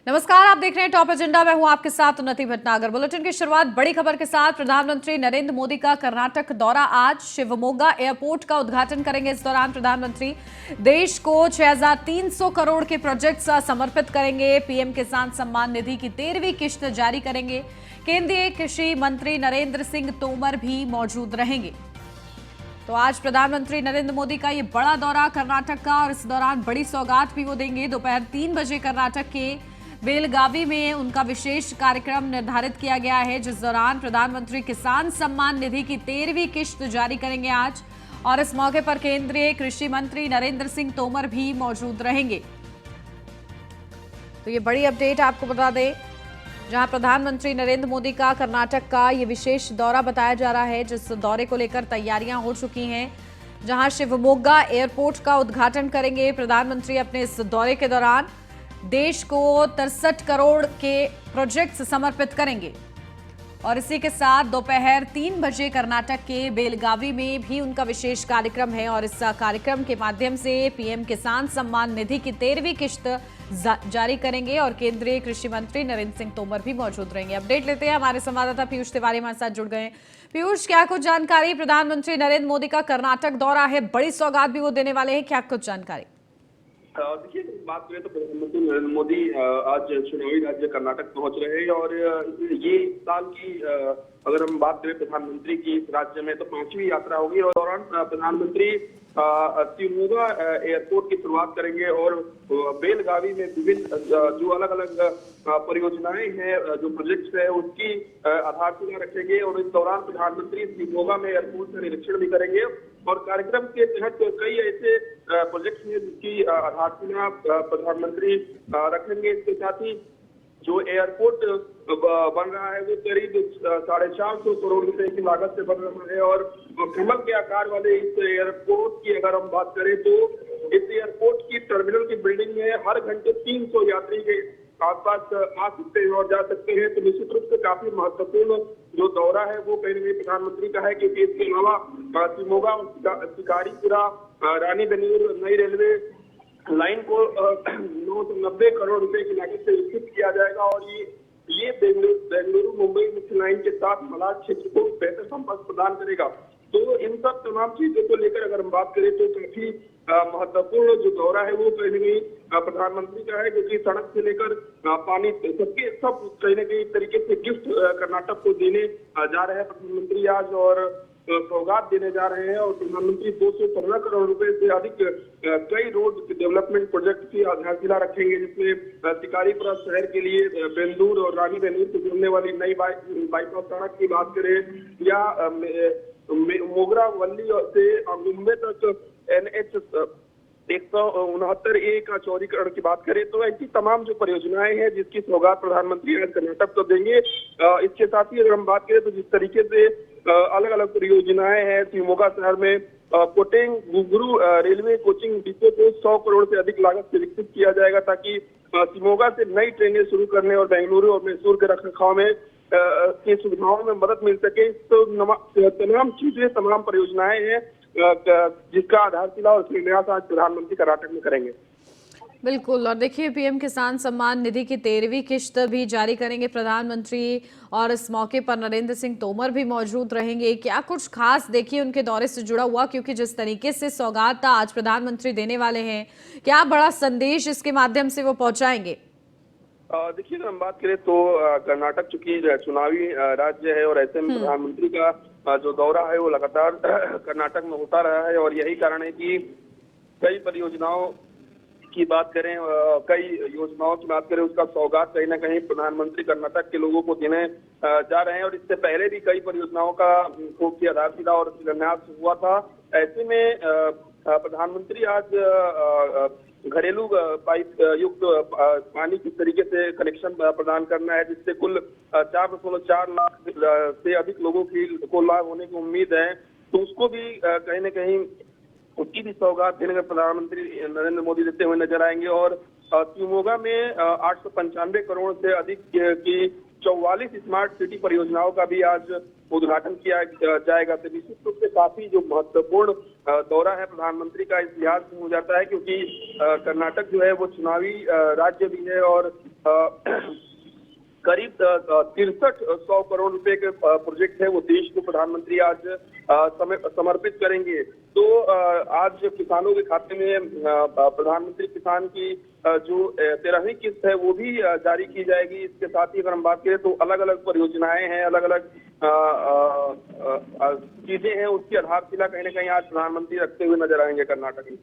नमस्कार, आप देख रहे हैं टॉप एजेंडा। मैं हूं आपके साथ उन्नति भटनागर। बुलेटिन की शुरुआत बड़ी खबर के साथ। प्रधानमंत्री नरेंद्र मोदी का कर्नाटक दौरा आज। शिवमोगा एयरपोर्ट का उद्घाटन करेंगे। इस दौरान प्रधानमंत्री देश को 6,300 करोड़ के प्रोजेक्ट्स समर्पित करेंगे। पीएम किसान सम्मान निधि की 13वीं किश्त जारी करेंगे। केंद्रीय कृषि मंत्री नरेंद्र सिंह तोमर भी मौजूद रहेंगे। तो आज प्रधानमंत्री नरेंद्र मोदी का ये बड़ा दौरा कर्नाटक का, और इस दौरान बड़ी सौगात भी वो देंगे। दोपहर 3 बजे कर्नाटक के बेलगावी में उनका विशेष कार्यक्रम निर्धारित किया गया है, जिस दौरान प्रधानमंत्री किसान सम्मान निधि की 13वीं किश्त जारी करेंगे आज। और इस मौके पर केंद्रीय कृषि मंत्री नरेंद्र सिंह तोमर भी मौजूद रहेंगे। तो ये बड़ी अपडेट आपको बता दें, जहां प्रधानमंत्री नरेंद्र मोदी का कर्नाटक का ये विशेष दौरा बताया जा रहा है, जिस दौरे को लेकर तैयारियां हो चुकी हैं। जहां शिवमोगा एयरपोर्ट का उद्घाटन करेंगे प्रधानमंत्री अपने इस दौरे के दौरान। देश को 63 करोड़ के प्रोजेक्ट्स समर्पित करेंगे। और इसी के साथ दोपहर 3 बजे कर्नाटक के बेलगावी में भी उनका विशेष कार्यक्रम है, और इस कार्यक्रम के माध्यम से पीएम किसान सम्मान निधि की 13वीं किश्त जारी करेंगे। और केंद्रीय कृषि मंत्री नरेंद्र सिंह तोमर भी मौजूद रहेंगे। अपडेट लेते हैं, हमारे संवाददाता पीयूष तिवारी हमारे साथ जुड़ गए। पीयूष, क्या कुछ जानकारी? प्रधानमंत्री नरेंद्र मोदी का कर्नाटक दौरा है, बड़ी सौगात भी वो देने वाले हैं, क्या कुछ जानकारी? देखिए, बात करें तो प्रधानमंत्री नरेंद्र मोदी आज चुनावी राज्य कर्नाटक पहुंच रहे हैं। और ये इस साल की अगर हम बात करें प्रधानमंत्री की इस राज्य में, तो 5वीं यात्रा होगी। और दौरान प्रधानमंत्री शिवमोगा एयरपोर्ट की शुरुआत करेंगे और बेलगावी में विभिन्न जो अलग अलग परियोजनाएं हैं, जो प्रोजेक्ट्स है, उसकी आधारशिला रखेंगे। और इस दौरान प्रधानमंत्री शिवमोगा में एयरपोर्ट का निरीक्षण भी करेंगे। और कार्यक्रम के तहत कई ऐसे प्रोजेक्ट्स हैं जिसकी आधारशिला प्रधानमंत्री रखेंगे। इसके साथ ही जो एयरपोर्ट बन रहा है वो करीब 450 करोड़ रुपए की लागत से बन रहा है। और कमल के आकार वाले इस एयरपोर्ट की अगर हम बात करें तो इस एयरपोर्ट की टर्मिनल की बिल्डिंग में हर घंटे 300 यात्री के आसपास आ सकते हैं और जा सकते हैं। तो निश्चित रूप से काफी महत्वपूर्ण जो दौरा है वो कहीं ना कहीं प्रधानमंत्री का है, क्योंकि इसके अलावा शिवमोगा, शिकारीपुरा, रानी बेन्नूर नई रेलवे लाइन को 990 करोड़ रुपए की लागत से विकसित किया जाएगा। और ये बेंगलुरु मुंबई मुख्य लाइन के साथ मलाड क्षेत्र को बेहतर संपर्क प्रदान करेगा। तो इन सब तमाम चीजों को लेकर अगर हम बात करें तो काफी महत्वपूर्ण जो दौरा है वो कहीं ना कहीं प्रधानमंत्री का है, क्योंकि सड़क से लेकर पानी सबके सब कहीं ना कहीं तरीके से गिफ्ट कर्नाटक को देने जा रहे हैं प्रधानमंत्री आज, और सौगात देने जा रहे हैं। और प्रधानमंत्री 215 करोड़ रुपए से अधिक कई रोड डेवलपमेंट प्रोजेक्ट की आधारशिला रखेंगे, जिसमें शिकारीपुरा शहर के लिए बेंदूर और रानी बेन्नूर से जुड़ने वाली नई बाईपास सड़क की बात करें, या मोगरा वल्ली से मुंबई तक NH 169A का चौड़ीकरण की बात करें, तो ऐसी तमाम जो परियोजनाएं हैं जिसकी सौगात प्रधानमंत्री आज कर्नाटक को देंगे। इसके साथ ही अगर हम बात करें तो जिस तरीके से अलग अलग परियोजनाएं हैं, शिवमोगा शहर में कोटेंग गुगुरु रेलवे कोचिंग डिपो को 100 करोड़ से अधिक लागत से विकसित किया जाएगा, ताकि शिवमोगा से नई ट्रेनें शुरू करने और बेंगलुरु और मैसूर के रखरखाव में की सुविधाओं में मदद मिल सके। तो तमाम चीजें, तमाम परियोजनाएं हैं जिसका आधारशिला और शिलान्यास आज प्रधानमंत्री कर्नाटक में करेंगे। बिल्कुल। और देखिए, पीएम किसान सम्मान निधि की 13वीं किश्त भी जारी करेंगे प्रधानमंत्री, और इस मौके पर नरेंद्र सिंह तोमर भी मौजूद रहेंगे। क्या कुछ खास देखिए उनके दौरे से जुड़ा हुआ, क्योंकि जिस तरीके से सौगात आज प्रधानमंत्री देने वाले हैं, क्या बड़ा संदेश इसके माध्यम से वो पहुंचाएंगे? देखिए, अगर हम बात करें तो कर्नाटक चूंकि चुनावी राज्य है, और ऐसे में प्रधानमंत्री का जो दौरा है वो लगातार कर्नाटक में होता रहा है। और यही कारण है कि कई परियोजनाओं की बात करें, कई योजनाओं की बात करें, उसका सौगात कहीं ना कहीं प्रधानमंत्री कर्नाटक के लोगों को देने जा रहे हैं। और इससे पहले भी कई परियोजनाओं का की आधारशिला और शिलान्यास हुआ था। ऐसे में प्रधानमंत्री आज घरेलू पाइप युक्त पानी किस तरीके से कनेक्शन प्रदान करना है, जिससे कुल 4.4 लाख से अधिक लोगों को लाभ होने की उम्मीद है, तो उसको भी कहीं ना कहीं उसकी भी सौगात देने का प्रधानमंत्री नरेंद्र मोदी देते हुए नजर आएंगे। और शिवमोगा में 895 करोड़ से अधिक की 44 स्मार्ट सिटी परियोजनाओं का भी आज उद्घाटन किया जाएगा। तो निश्चित रूप से काफी जो महत्वपूर्ण दौरा है प्रधानमंत्री का इस लिहाज से हो जाता है, क्योंकि कर्नाटक जो है वो चुनावी राज्य भी है, और करीब 6300 करोड़ रुपए के प्रोजेक्ट है वो देश को प्रधानमंत्री आज समर्पित करेंगे। तो आज किसानों के खाते में प्रधानमंत्री किसान की जो 13वीं किस्त है वो भी जारी की जाएगी। इसके साथ ही अगर हम बात करें तो अलग अलग परियोजनाएं हैं, अलग अलग चीजें हैं, उसकी आधारशिला कहीं ना कहीं आज प्रधानमंत्री रखते हुए नजर आएंगे कर्नाटक में।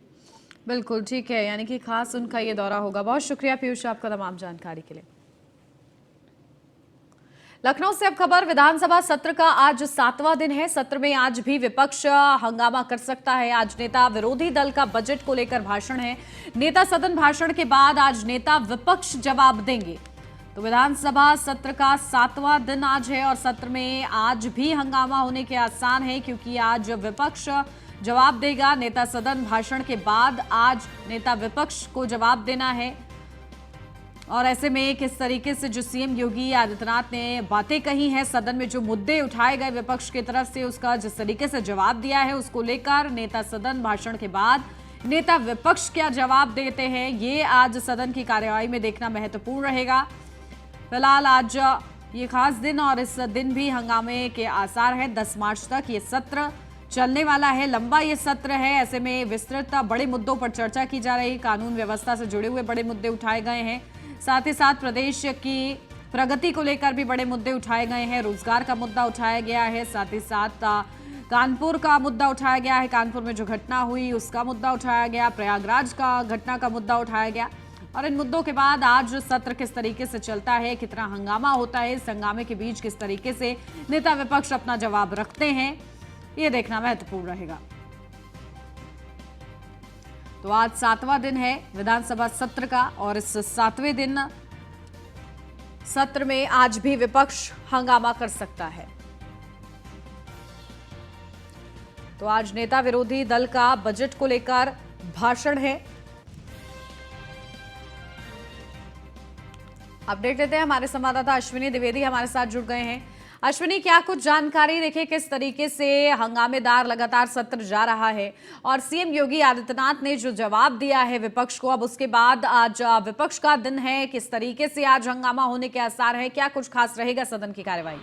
बिल्कुल ठीक है, यानी कि खास उनका ये दौरा होगा। बहुत शुक्रिया पीयूष आपका तमाम जानकारी के लिए। लखनऊ से अब खबर, विधानसभा सत्र का आज 7वां दिन है। सत्र में आज भी विपक्ष हंगामा कर सकता है। आज नेता विरोधी दल का बजट को लेकर भाषण है। नेता सदन भाषण के बाद आज नेता विपक्ष जवाब देंगे। तो विधानसभा सत्र का 7वां दिन आज है और सत्र में आज भी हंगामा होने के आसार हैं, क्योंकि आज विपक्ष जवाब देगा। नेता सदन भाषण के बाद आज नेता विपक्ष को जवाब देना है। और ऐसे में किस तरीके से जो सीएम योगी आदित्यनाथ ने बातें कही हैं, सदन में जो मुद्दे उठाए गए विपक्ष की तरफ से, उसका जिस तरीके से जवाब दिया है, उसको लेकर नेता सदन भाषण के बाद नेता विपक्ष क्या जवाब देते हैं, ये आज सदन की कार्यवाही में देखना महत्वपूर्ण रहेगा। फिलहाल आज ये खास दिन और इस दिन भी हंगामे के आसार है। 10 मार्च तक ये सत्र चलने वाला है, लंबा ये सत्र है। ऐसे में विस्तृत बड़े मुद्दों पर चर्चा की जा रही है। कानून व्यवस्था से जुड़े हुए बड़े मुद्दे उठाए गए हैं, साथ ही साथ प्रदेश की प्रगति को लेकर भी बड़े मुद्दे उठाए गए हैं। रोजगार का मुद्दा उठाया गया है, साथ ही साथ कानपुर का मुद्दा उठाया गया है। कानपुर में जो घटना हुई उसका मुद्दा उठाया गया, प्रयागराज का घटना का मुद्दा उठाया गया। और इन मुद्दों के बाद आज सत्र किस तरीके से चलता है, कितना हंगामा होता है, इस हंगामे के बीच किस तरीके से नेता विपक्ष अपना जवाब रखते हैं, ये देखना महत्वपूर्ण रहेगा। तो आज 7वां दिन है विधानसभा सत्र का और इस 7वें दिन सत्र में आज भी विपक्ष हंगामा कर सकता है। तो आज नेता विरोधी दल का बजट को लेकर भाषण है। अपडेट लेते हैं, हमारे संवाददाता अश्विनी द्विवेदी हमारे साथ जुड़ गए हैं। अश्विनी, क्या कुछ जानकारी, देखिए किस तरीके से हंगामेदार लगातार सत्र जा रहा है और सीएम योगी आदित्यनाथ ने जो जवाब दिया है विपक्ष को, अब उसके बाद आज विपक्ष का दिन है, किस तरीके से आज हंगामा होने के आसार है, क्या कुछ खास रहेगा सदन की कार्यवाही?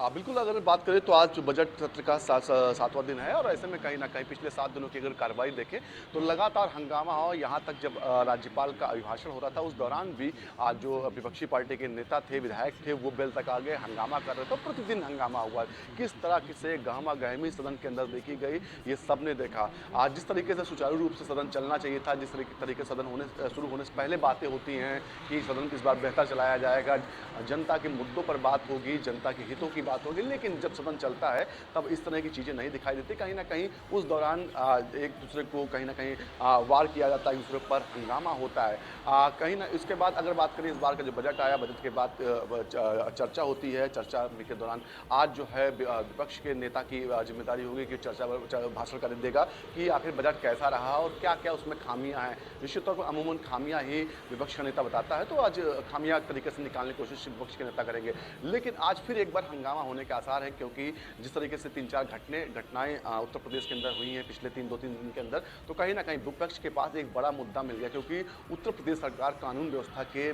बिल्कुल, अगर बात करें तो आज बजट सत्र का 7वां दिन है और ऐसे में कहीं ना कहीं पिछले 7 दिनों की अगर कार्रवाई देखें तो लगातार हंगामा हो। यहाँ तक जब राज्यपाल का अभिभाषण हो रहा था उस दौरान भी आज जो विपक्षी पार्टी के नेता थे, विधायक थे, वो बेल तक आ गए, हंगामा कर रहे थे। प्रतिदिन हंगामा हुआ, किस तरह से गहमा गहमी सदन के अंदर देखी गई ये सबने देखा। आज जिस तरीके से सुचारू रूप से सदन चलना चाहिए था, जिस तरीके से सदन शुरू होने से पहले बातें होती हैं कि सदन इस बार बेहतर चलाया जाएगा, जनता के मुद्दों पर बात होगी, जनता के हितों की बात होगी, लेकिन जब सदन चलता है तब इस तरह की चीजें नहीं दिखाई देती। कहीं ना कहीं उस दौरान एक दूसरे को कहीं ना कहीं वार किया जाता है, एक दूसरे पर हंगामा होता है। कहीं ना इसके बाद अगर बात करें इस बार का जो बजट आया, बजट के बाद चर्चा होती है। चर्चा के दौरान आज जो है विपक्ष के नेता की जिम्मेदारी होगी कि भाषण कर देगा कि आखिर बजट कैसा रहा और क्या क्या उसमें खामियां हैं। निश्चित तौर पर अमूमन खामियां ही विपक्ष का नेता बताता है, तो आज खामियां तरीके से निकालने की कोशिश विपक्ष के नेता करेंगे। लेकिन आज फिर एक बार हंगामा होने के आसार है, क्योंकि जिस तरीके से 3-4 घटनाएं उत्तर प्रदेश के अंदर हुई हैं पिछले 2-3 दिन के अंदर, तो कहीं ना कहीं विपक्ष के पास एक बड़ा मुद्दा मिल गया, क्योंकि उत्तर प्रदेश सरकार कानून व्यवस्था के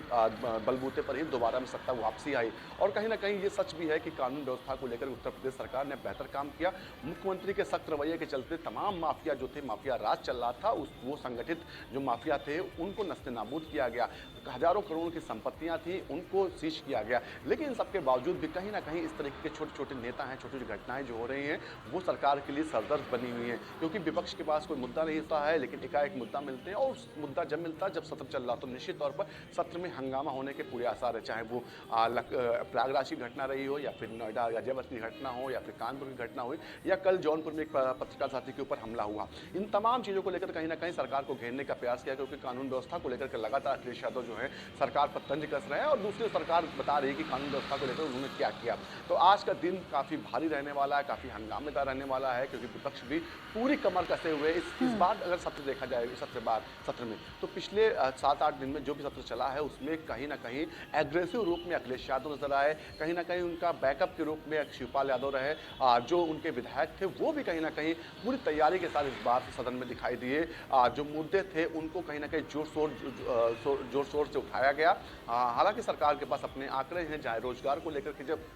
बलबूते पर ही दोबारा में सत्ता वापसी आई। और कहीं ना कहीं ये सच भी है कि कानून व्यवस्था को लेकर उत्तर प्रदेश सरकार ने बेहतर काम किया। मुख्यमंत्री के सख्त रवैये के चलते तमाम माफिया जो थे, माफिया राज चल रहा था, वो संगठित जो माफिया थे उनको नस्ते-नाबूद किया गया। हजारों करोड़ की संपत्तियां थी उनको सीज किया गया। लेकिन सबके बावजूद भी कहीं ना कहीं इस तरीके के छोटे छोटे नेता हैं, छोटी छोटी घटनाएं जो हो रही हैं वो सरकार के लिए सरदर्द बनी हुई हैं, क्योंकि विपक्ष के पास कोई मुद्दा नहीं होता है, लेकिन एकाएक मुद्दा मिलते हैं और उस मुद्दा जब मिलता है, जब सत्र चल रहा, तो निश्चित तौर पर सत्र में हंगामा होने के पूरे आसार है। चाहे वो प्रयागराज की घटना रही हो, या फिर नोएडा गाजियाबाद की घटना हो, या फिर कानपुर की घटना हुई, या कल जौनपुर में एक पत्रकार साथी के ऊपर हमला हुआ। इन तमाम चीज़ों को लेकर कहीं ना कहीं सरकार को घेरने का प्रयास किया, क्योंकि कानून व्यवस्था को लेकर लगातार अखिलेश यादव जो है सरकार पर तंज कस रहे हैं और दूसरी सरकार बता रही है कि कानून व्यवस्था को लेकर उन्होंने क्या किया। तो आज का दिन काफ़ी भारी रहने वाला है, काफ़ी हंगामेदार रहने वाला है, क्योंकि विपक्ष भी पूरी कमर कसे हुए इस बार अगर सत्र देखा जाए सत्र में, तो पिछले 7-8 दिन में जो भी सत्र चला है उसमें कहीं ना कहीं एग्रेसिव रूप में अखिलेश यादव नजर आए, कहीं ना कहीं उनका बैकअप के रूप में शिवपाल यादव रहे, जो उनके विधायक थे वो भी कहीं ना कहीं पूरी तैयारी के साथ इस बार सदन में दिखाई दिए। जो मुद्दे थे उनको कहीं ना कहीं जोर शोर से उठाया गया। हालांकि सरकार के पास अपने आंकड़े हैं, चाहे रोजगार को लेकर के जब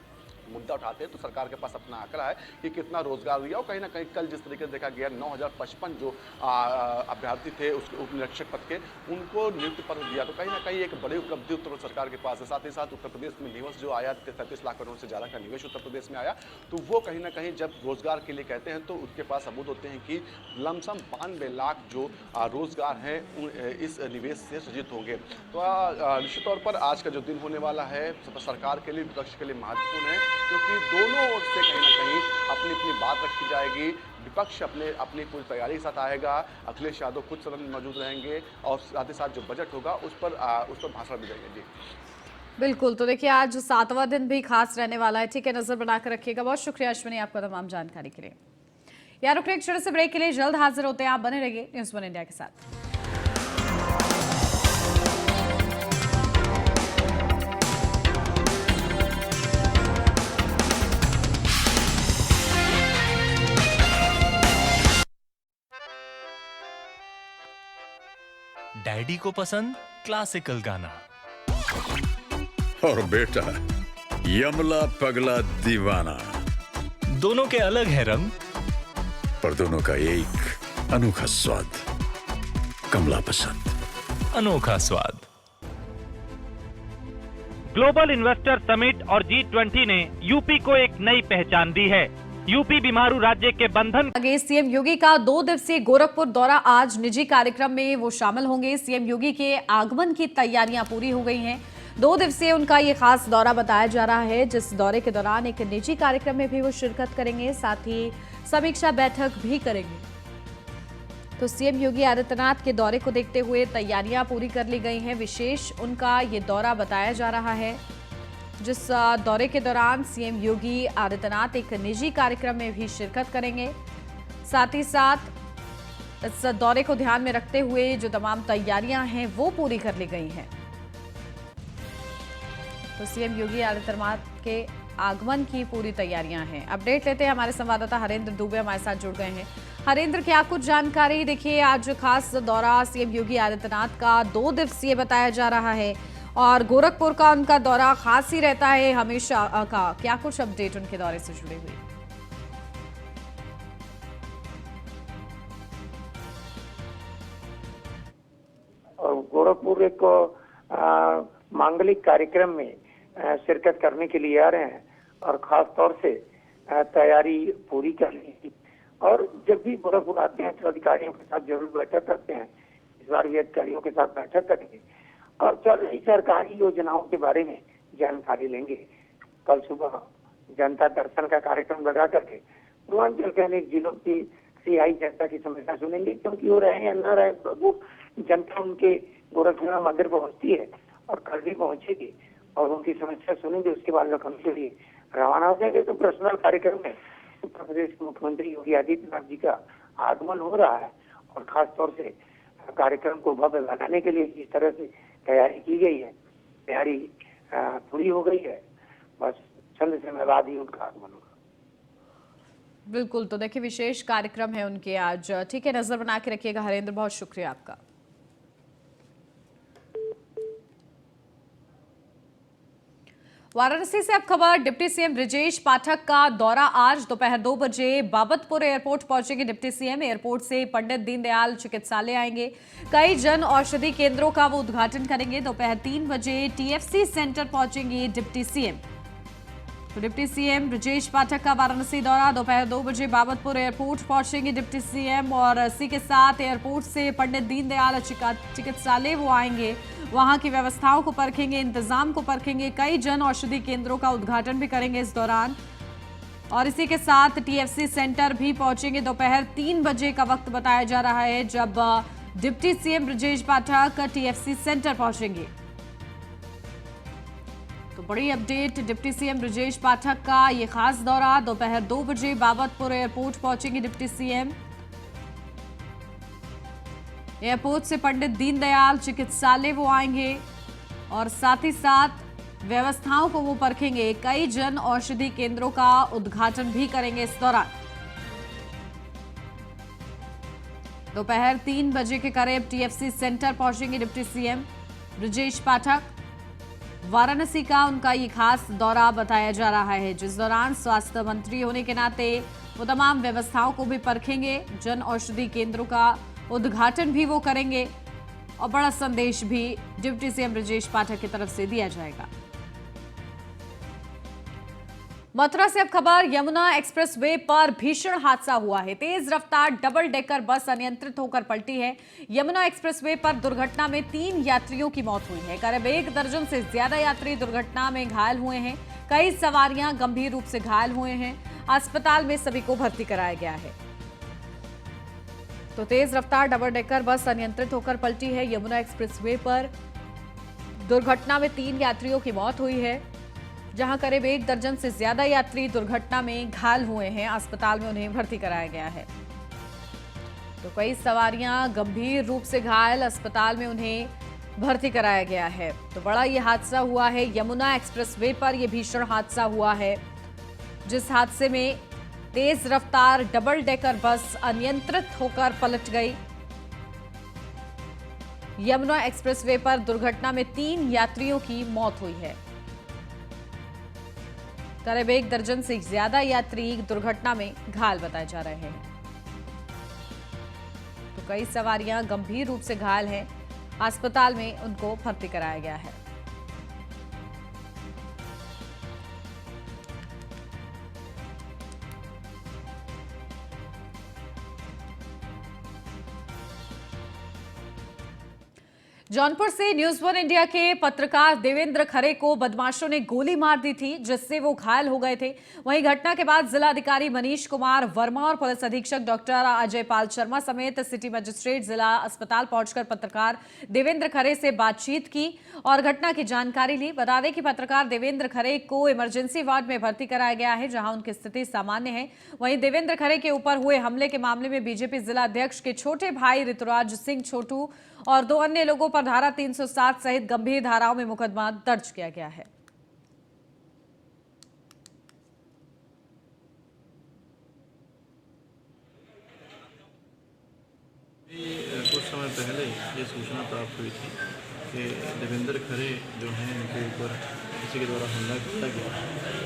मुद्दा उठाते हैं तो सरकार के पास अपना आंकड़ा है कि कितना रोजगार दिया, और कहीं ना कहीं कल जिस तरीके से देखा गया 9055 जो अभ्यर्थी थे उसके उप निरीक्षक पद के, उनको नियुक्ति पत्र दिया, तो कहीं ना कहीं एक बड़ी उपलब्धि उत्तर प्रदेश सरकार के पास है। साथ ही साथ उत्तर प्रदेश में निवेश जो आया 33 लाख करोड़ से ज़्यादा का निवेश उत्तर प्रदेश में आया, तो वो कहीं ना कहीं जब रोजगार के लिए कहते हैं तो उसके पास सबूत होते हैं कि लमसम 92 लाख जो रोजगार हैं इस निवेश से सृजित होंगे। तो निश्चित तौर पर आज का जो दिन होने वाला है सरकार के लिए, विपक्ष के लिए महत्वपूर्ण है, क्योंकि दोनों ओर से कहीं ना कहीं अपनी अपनी बात रखी जाएगी। विपक्ष अपनी पूरी तैयारी के साथ आएगा, अखिलेश यादव खुद सदन में मौजूद रहेंगे और साथ ही साथ जो बजट होगा उस पर भाषण भी देंगे। जी बिल्कुल, तो देखिए आज 7वां दिन भी खास रहने वाला है। ठीक है, नजर बनाकर रखिएगा। बहुत शुक्रिया अश्विनी आपका तमाम जानकारी के लिए। यार रुक एक छोटे से ब्रेक के लिए, जल्द हाजिर होते हैं, आप बने रहिए न्यूज़ 1 इंडिया के साथ। डैडी को पसंद क्लासिकल गाना और बेटा यमला पगला दीवाना, दोनों के अलग है रंग पर दोनों का एक अनोखा स्वाद। कमला पसंद, अनोखा स्वाद। ग्लोबल इन्वेस्टर समिट और G20 ने यूपी को एक नई पहचान दी है। यूपी बीमारू राज्य के बंधन आगे सीएम योगी का 2 दिवसीय गोरखपुर दौरा, आज निजी कार्यक्रम में वो शामिल होंगे। सीएम योगी के आगमन की तैयारियां पूरी हो गई हैं। 2 दिवसीय उनका ये खास दौरा बताया जा रहा है, जिस दौरे के दौरान एक निजी कार्यक्रम में भी वो शिरकत करेंगे, साथ ही समीक्षा बैठक भी करेंगे। तो सीएम योगी आदित्यनाथ के दौरे को देखते हुए तैयारियां पूरी कर ली गई हैं। विशेष उनका ये दौरा बताया जा रहा है, जिस दौरे के दौरान सीएम योगी आदित्यनाथ एक निजी कार्यक्रम में भी शिरकत करेंगे। साथ ही साथ इस दौरे को ध्यान में रखते हुए जो तमाम तैयारियां हैं वो पूरी कर ली गई हैं। तो सीएम योगी आदित्यनाथ के आगमन की पूरी तैयारियां हैं। अपडेट लेते हैं, हमारे संवाददाता हरेंद्र दुबे हमारे साथ जुड़ गए हैं। हरेंद्र, क्या कुछ जानकारी? देखिए आज खास दौरा सीएम योगी आदित्यनाथ का 2 दिवसीय बताया जा रहा है और गोरखपुर का उनका दौरा खास ही रहता है हमेशा का। क्या कुछ अपडेट उनके दौरे से जुड़ी हुई? गोरखपुर एक मांगलिक कार्यक्रम में शिरकत करने के लिए आ रहे हैं और खास तौर से तैयारी पूरी कर ली। और जब भी गोरखपुर आते हैं तो अधिकारियों के साथ जरूर बैठक करते हैं। इस बार भी अधिकारियों के साथ बैठक करेंगे और चल रही सरकारी योजनाओं के बारे में जानकारी लेंगे। कल सुबह जनता दर्शन का कार्यक्रम लगा करके पूर्वांचल के अनेक जिलों की सियाई जनता की समस्या सुनेंगे, क्योंकि वो रहे या न रहे वो जनता उनके गोरखपुर मंदिर पहुंचती है और कल भी पहुंचेगी और उनकी समस्या सुनेंगे। उसके बाद लखनऊ के लिए रवाना हो जाएंगे। तो पर्सनल कार्यक्रम में उत्तर प्रदेश के मुख्यमंत्री योगी आदित्यनाथ जी का आगमन हो रहा है और खास तौर से कार्यक्रम को भव्य बनाने के लिए जिस तरह से तैयारी की गई है, तैयारी पूरी हो गई है। बस चंद समय बाद ही उनका आगमन होगा। बिल्कुल, तो देखिए विशेष कार्यक्रम है उनके आज। ठीक है, नजर बना के रखिएगा हरेंद्र, बहुत शुक्रिया आपका। वाराणसी से अब खबर, डिप्टी सीएम ब्रजेश पाठक का दौरा, आज दोपहर 2 बजे बाबतपुर एयरपोर्ट पहुंचेंगे डिप्टी सीएम। एयरपोर्ट से पंडित दीनदयाल चिकित्सालय आएंगे, कई जन औषधि केंद्रों का वो उद्घाटन करेंगे। दोपहर 3 बजे टीएफसी सेंटर पहुंचेंगे डिप्टी सीएम। तो डिप्टी सीएम ब्रजेश पाठक का वाराणसी दौरा, दोपहर 2 बजे बाबतपुर एयरपोर्ट पहुंचेंगे डिप्टी सीएम और इसी के साथ एयरपोर्ट से पंडित दीनदयाल चिकित्सालय वो आएंगे, वहां की व्यवस्थाओं को परखेंगे, इंतजाम को परखेंगे, कई जन औषधि केंद्रों का उद्घाटन भी करेंगे इस दौरान। और इसी के साथ टीएफसी सेंटर भी पहुंचेंगे। दोपहर 3 बजे का वक्त बताया जा रहा है जब deputy CM Brajesh Pathak TFC centre पहुंचेंगे। तो तो बड़ी update, deputy CM Brajesh Pathak का ये खास दौरा। दोपहर 2 बजे बाबतपुर एयरपोर्ट पहुंचेंगे डिप्टी सीएम। एयरपोर्ट से पंडित दीनदयाल चिकित्सालय वो आएंगे और साथ ही साथ व्यवस्थाओं को वो परखेंगे। कई जन औषधि केंद्रों का उद्घाटन भी करेंगे इस दौरान। दोपहर 3 बजे के करीब टीएफसी सेंटर पहुंचेंगे डिप्टी सीएम ब्रजेश पाठक। वाराणसी का उनका ये खास दौरा बताया जा रहा है, जिस दौरान स्वास्थ्य मंत्री होने के नाते वो तमाम व्यवस्थाओं को भी परखेंगे। जन औषधि केंद्रों का उद्घाटन भी वो करेंगे और बड़ा संदेश भी डिप्टी सीएम ब्रजेश पाठक की तरफ से दिया जाएगा। मथुरा से अब खबर, यमुना एक्सप्रेसवे पर भीषण हादसा हुआ है। तेज रफ्तार डबल डेकर बस अनियंत्रित होकर पलटी है। यमुना एक्सप्रेसवे पर दुर्घटना में 3 यात्रियों की मौत हुई है। करीब 1 दर्जन से ज्यादा यात्री दुर्घटना में घायल हुए हैं। कई सवारियां गंभीर रूप से घायल हुए हैं। अस्पताल में सभी को भर्ती कराया गया है। तो तेज रफ्तार डबल डेकर बस अनियंत्रित होकर पलटी है। यमुना एक्सप्रेसवे पर दुर्घटना में 3 यात्रियों की मौत हुई है, जहां करीब 1 दर्जन से ज्यादा यात्री दुर्घटना में घायल हुए हैं। अस्पताल में उन्हें भर्ती कराया गया है। तो कई सवारियां गंभीर रूप से घायल, अस्पताल में उन्हें भर्ती कराया गया है। तो बड़ा ये हादसा हुआ है, यमुना एक्सप्रेसवे पर यह भीषण हादसा हुआ है, जिस हादसे में तेज रफ्तार डबल डेकर बस अनियंत्रित होकर पलट गई। यमुना एक्सप्रेसवे पर दुर्घटना में 3 यात्रियों की मौत हुई है। करीब 1 दर्जन से ज्यादा यात्री दुर्घटना में घायल बताए जा रहे हैं। तो कई सवारियां गंभीर रूप से घायल हैं। अस्पताल में उनको भर्ती कराया गया है। जौनपुर से न्यूज 1 इंडिया के पत्रकार देवेंद्र खरे को बदमाशों ने गोली मार दी थी, जिससे वो घायल हो गए थे। वहीं घटना के बाद जिला अधिकारी मनीष कुमार वर्मा और पुलिस अधीक्षक डॉक्टर अजय पाल शर्मा समेत सिटी मजिस्ट्रेट जिला अस्पताल पहुंचकर पत्रकार देवेंद्र खरे से बातचीत की और घटना की जानकारी ली। बता दें कि पत्रकार देवेंद्र खरे को इमरजेंसी वार्ड में भर्ती कराया गया है, जहां उनकी स्थिति सामान्य है। वहीं देवेंद्र खरे के ऊपर हुए हमले के मामले में बीजेपी जिला अध्यक्ष के छोटे भाई ऋतुराज सिंह छोटू और 2 अन्य लोगों पर धारा 307 सहित गंभीर धाराओं में मुकदमा दर्ज किया गया है। कुछ समय पहले ये सूचना प्राप्त हुई थी कि देवेंद्र खरे जो हैं उनके ऊपर किसी के द्वारा हमला किया गया,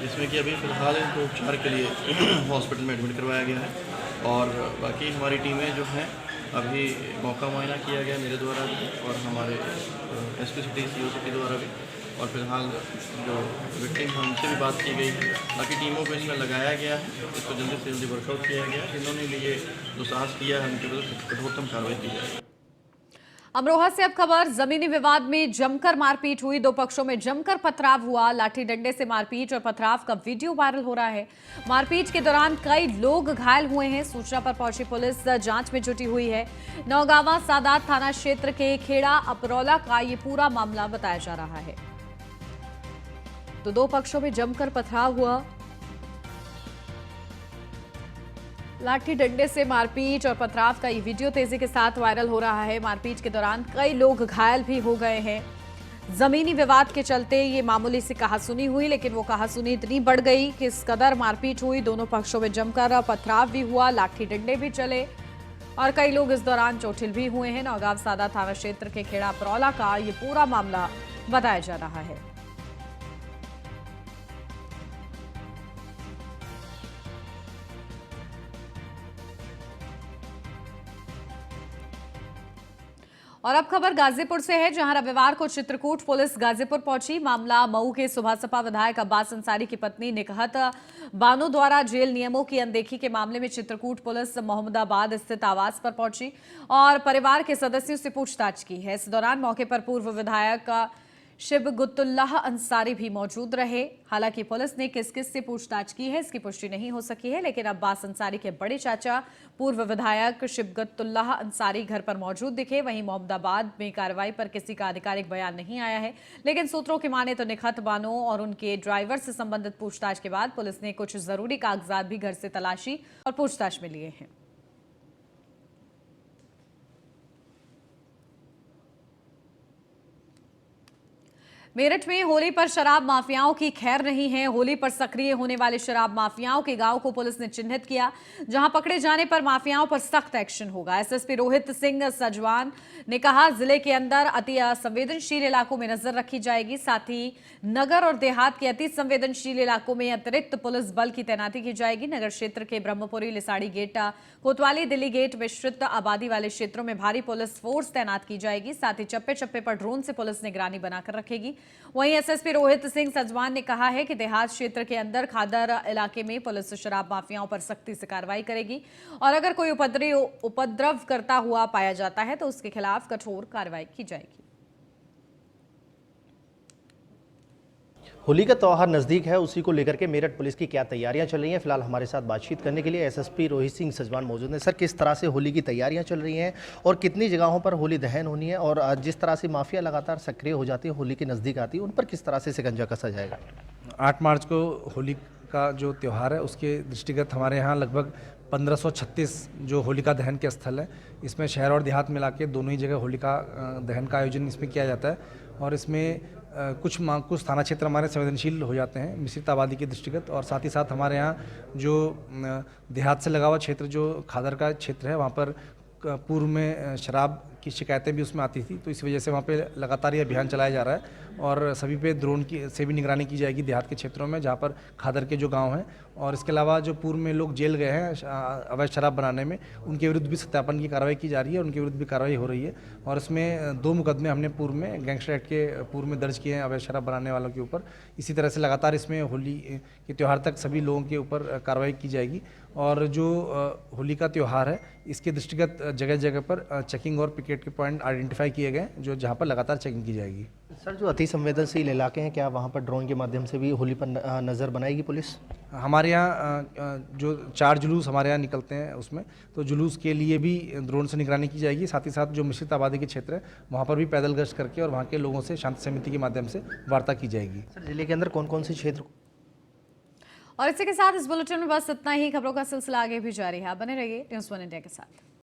जिसमें कि अभी फिलहाल इनको उपचार के लिए हॉस्पिटल में एडमिट करवाया गया है। और बाकी हमारी टीमें जो हैं अभी मौका मुआयना किया गया मेरे द्वारा भी और हमारे एसपी सिटी सीओ सिटी द्वारा भी, और फिलहाल जो विक्टिम हैं उनसे भी बात की गई है। बाकी टीमों को इसमें लगाया गया है, इसको जल्दी से जल्दी वर्कआउट किया गया है। इन्होंने लिए जो साहस किया है उनके विरुद्ध कठोरतम कार्रवाई की जाएगी। अमरोहा से अब खबर, जमीनी विवाद में जमकर मारपीट हुई। 2 पक्षों में जमकर पथराव हुआ। लाठी डंडे से मारपीट और पथराव का वीडियो वायरल हो रहा है। मारपीट के दौरान कई लोग घायल हुए हैं। सूचना पर पहुंची पुलिस जांच में जुटी हुई है। नौगावा सादात थाना क्षेत्र के खेड़ा अपरौला का ये पूरा मामला बताया जा रहा है। तो 2 पक्षों में जमकर पथराव हुआ। लाठी डंडे से मारपीट और पथराव का ये वीडियो तेजी के साथ वायरल हो रहा है। मारपीट के दौरान कई लोग घायल भी हो गए हैं। जमीनी विवाद के चलते ये मामूली सी कहासुनी हुई, लेकिन वो कहासुनी इतनी बढ़ गई कि इस कदर मारपीट हुई। दोनों पक्षों में जमकर पथराव भी हुआ, लाठी डंडे भी चले और कई लोग इस दौरान चोटिल भी हुए हैं। नौगांव सादा थाना क्षेत्र के खेड़ा अपरौला का ये पूरा मामला बताया जा रहा है। और अब खबर गाजीपुर से है, जहां रविवार को चित्रकूट पुलिस गाजीपुर पहुंची। मामला मऊ के सुभासपा विधायक अब्बास अंसारी की पत्नी निकहत बानो द्वारा जेल नियमों की अनदेखी के मामले में चित्रकूट पुलिस मोहम्मदाबाद स्थित आवास पर पहुंची और परिवार के सदस्यों से पूछताछ की है। इस दौरान मौके पर पूर्व विधायक शिबगुतुल्लाह अंसारी भी मौजूद रहे। हालांकि पुलिस ने किस किस से पूछताछ की है इसकी पुष्टि नहीं हो सकी है, लेकिन अब्बास अंसारी के बड़े चाचा पूर्व विधायक शिबगुतुल्लाह अंसारी घर पर मौजूद दिखे। वहीं मोहम्मदाबाद में कार्रवाई पर किसी का आधिकारिक बयान नहीं आया है, लेकिन सूत्रों की माने तो निखत बानो और उनके ड्राइवर से संबंधित पूछताछ के बाद पुलिस ने कुछ जरूरी कागजात भी घर से तलाशी और पूछताछ में लिए हैं। मेरठ में होली पर शराब माफियाओं की खैर नहीं है। होली पर सक्रिय होने वाले शराब माफियाओं के गांव को पुलिस ने चिन्हित किया, जहां पकड़े जाने पर माफियाओं पर सख्त एक्शन होगा। एसएसपी रोहित सिंह सजवान ने कहा, जिले के अंदर अति संवेदनशील इलाकों में नजर रखी जाएगी। साथ ही नगर और देहात के अति संवेदनशील इलाकों में अतिरिक्त पुलिस बल की तैनाती की जाएगी। नगर क्षेत्र के ब्रह्मपुरी, लिसाड़ी गेट, कोतवाली, दिल्ली गेट मिश्रित आबादी वाले क्षेत्रों में भारी पुलिस फोर्स तैनात की जाएगी। साथ ही चप्पे चप्पे पर ड्रोन से पुलिस निगरानी बनाकर रखेगी। वहीं एसएसपी रोहित सिंह सजवान ने कहा है कि देहात क्षेत्र के अंदर खादर इलाके में पुलिस शराब माफियाओं पर सख्ती से कार्रवाई करेगी और अगर कोई उपद्रव करता हुआ पाया जाता है तो उसके खिलाफ कठोर कार्रवाई की जाएगी। होली का त्यौहार नज़दीक है, उसी को लेकर के मेरठ पुलिस की क्या तैयारियां चल रही हैं, फिलहाल हमारे साथ बातचीत करने के लिए एसएसपी रोहित सिंह सजवान मौजूद हैं। सर, किस तरह से होली की तैयारियां चल रही हैं और कितनी जगहों पर होली दहन होनी है, और जिस तरह से माफिया लगातार सक्रिय हो जाती है, होली के नज़दीक आती है, उन पर किस तरह से शिकंजा कसा जाएगा? 8 मार्च को होली का जो त्यौहार है उसके दृष्टिगत हमारे यहाँ लगभग 1536 जो होलिका दहन के स्थल है, इसमें शहर और देहात मिला के दोनों ही जगह होलिका दहन का आयोजन इसमें किया जाता है। और इसमें कुछ थाना क्षेत्र हमारे संवेदनशील हो जाते हैं मिश्रित आबादी के दृष्टिगत, और साथ ही साथ हमारे यहाँ जो देहात से लगा हुआ क्षेत्र जो खादर का क्षेत्र है, वहाँ पर पूर्व में शराब की शिकायतें भी उसमें आती थी, तो इस वजह से वहाँ पे लगातार ये अभियान चलाया जा रहा है और सभी पे ड्रोन की से भी निगरानी की जाएगी देहात के क्षेत्रों में जहाँ पर खादर के जो गांव हैं। और इसके अलावा जो पूर्व में लोग जेल गए हैं अवैध शराब बनाने में, उनके विरुद्ध भी सत्यापन की कार्रवाई की जा रही है, उनके विरुद्ध भी कार्रवाई हो रही है। और इसमें 2 मुकदमे हमने पूर्व में गैंगस्टर एक्ट के पूर्व में दर्ज किए हैं अवैध शराब बनाने वालों के ऊपर। इसी तरह से लगातार इसमें होली के त्यौहार तक सभी लोगों के ऊपर कार्रवाई की जाएगी। और जो होली का त्यौहार है इसके दृष्टिगत जगह जगह पर चेकिंग और पिकेट के पॉइंट आइडेंटिफाई किए गए जो जहाँ पर लगातार चेकिंग की जाएगी। सर, जो अति संवेदनशील इलाके हैं, क्या वहाँ पर ड्रोन के माध्यम से भी होली पर नज़र बनाएगी पुलिस? हमारे यहाँ जो 4 जुलूस हमारे यहाँ निकलते हैं उसमें तो जुलूस के लिए भी ड्रोन से निगरानी की जाएगी। साथ ही साथ जो मिश्रित आबादी के क्षेत्र है वहाँ पर भी पैदल गश्त करके और वहाँ के लोगों से शांति समिति के माध्यम से वार्ता की जाएगी। सर, जिले के अंदर कौन कौन से क्षेत्र? और इसी के साथ इस बुलेटिन में बस इतना ही। खबरों का सिलसिला आगे भी जारी है, आप बने रहिए न्यूज़ 1 इंडिया के साथ।